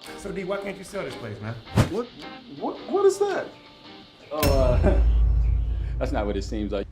So D, why can't you sell this place, man? What is that? Oh, that's not what it seems like.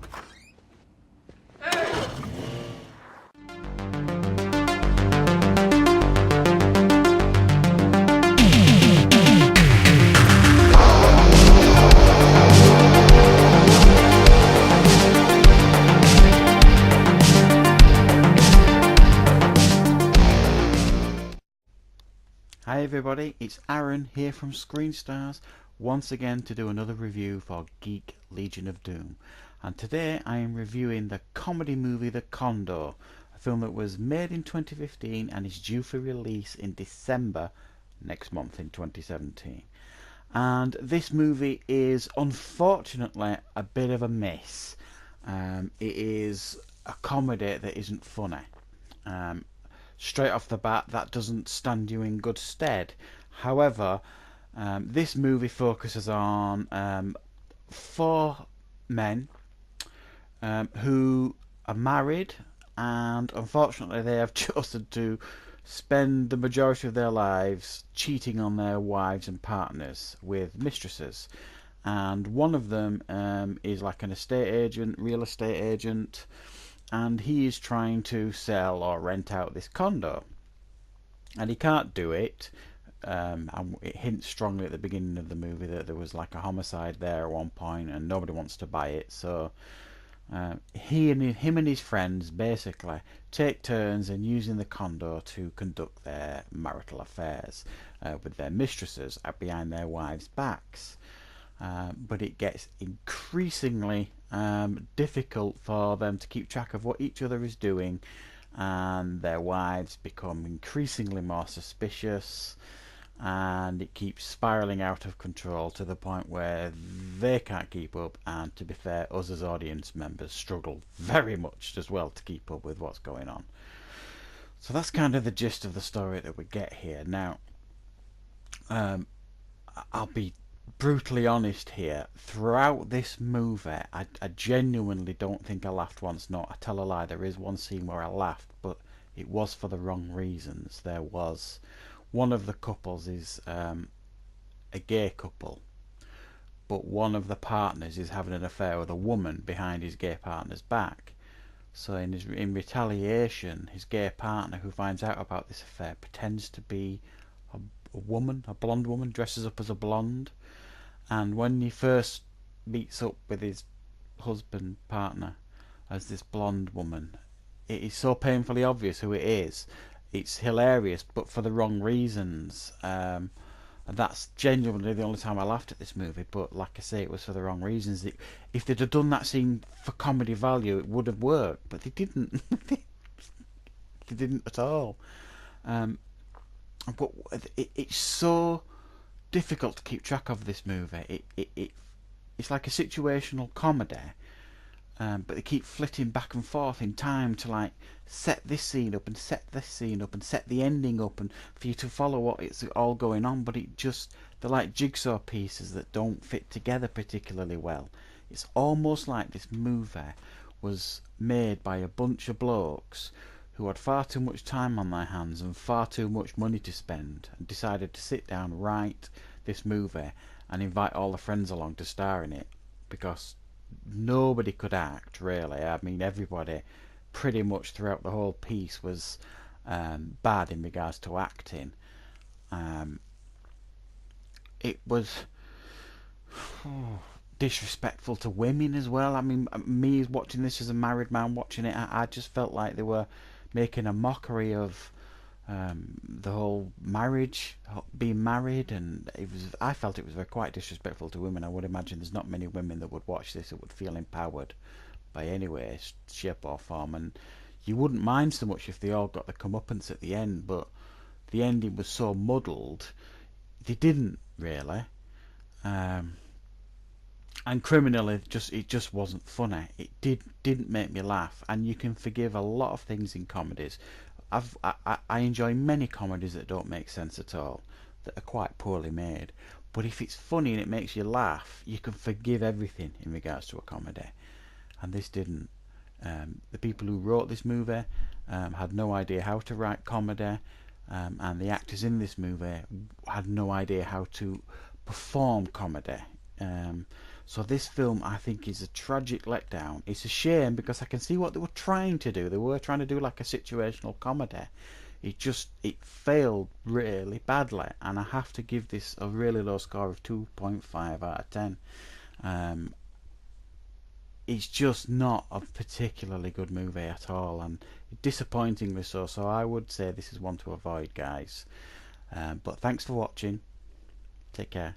Hi everybody, it's Aaron here from Screen Stars, once again to do another review for Geek Legion of Doom. And today I am reviewing the comedy movie The Condo, a film that was made in 2015 and is due for release in December next month in 2017. And this movie is unfortunately a bit of a miss. It is a comedy that isn't funny. Straight off the bat, that doesn't stand you in good stead. However, this movie focuses on four men who are married, and unfortunately they have chosen to spend the majority of their lives cheating on their wives and partners with mistresses. And one of them is like an estate agent, real estate agent, and he is trying to sell or rent out this condo, and he can't do it. And it hints strongly at the beginning of the movie that there was like a homicide there at one point and nobody wants to buy it, so him and his friends basically take turns in using the condo to conduct their marital affairs with their mistresses behind their wives' backs. But it gets increasingly difficult for them to keep track of what each other is doing, and their wives become increasingly more suspicious, and it keeps spiraling out of control to the point where they can't keep up, and to be fair, us as audience members struggle very much as well to keep up with what's going on. So that's kind of the gist of the story that we get here. Now, I'll be brutally honest here. Throughout this movie, I genuinely don't think I laughed once. No, I tell a lie. There is one scene where I laughed, but it was for the wrong reasons. There was one of the couples is a gay couple, but one of the partners is having an affair with a woman behind his gay partner's back. So in retaliation, his gay partner, who finds out about this affair, pretends to be a woman, a blonde woman, dresses up as a blonde. And when he first meets up with his husband partner as this blonde woman, it is so painfully obvious who it is. It's hilarious, but for the wrong reasons. And that's genuinely the only time I laughed at this movie. But like I say, it was for the wrong reasons. If they'd have done that scene for comedy value, it would have worked. But they didn't. They didn't at all. But it's so difficult to keep track of this movie. It's like a situational comedy, but they keep flitting back and forth in time to like set this scene up and set this scene up and set the ending up, and for you to follow what it's all going on. But they're like jigsaw pieces that don't fit together particularly well. It's almost like this movie was made by a bunch of blokes who had far too much time on their hands and far too much money to spend, and decided to sit down, write this movie, and invite all the friends along to star in it, because nobody could act, really. I mean, everybody pretty much throughout the whole piece was bad in regards to acting. It was disrespectful to women as well. I mean, me watching this as a married man watching it, I just felt like they were making a mockery of the whole marriage, being married, and I felt it was quite disrespectful to women. I would imagine there's not many women that would watch this that would feel empowered by any way, shape or form, and you wouldn't mind so much if they all got the comeuppance at the end, but the ending was so muddled, they didn't really. And criminally, it just wasn't funny. It didn't make me laugh, and you can forgive a lot of things in comedies. I enjoy many comedies that don't make sense at all, that are quite poorly made. But if it's funny and it makes you laugh, you can forgive everything in regards to a comedy. And this didn't. The people who wrote this movie had no idea how to write comedy. and the actors in this movie had no idea how to perform comedy. So this film, I think, is a tragic letdown. It's a shame because I can see what they were trying to do. They were trying to do like a situational comedy. It failed really badly, and I have to give this a really low score of 2.5 out of 10. It's just not a particularly good movie at all, and disappointingly so. So I would say this is one to avoid, guys. But thanks for watching. Take care.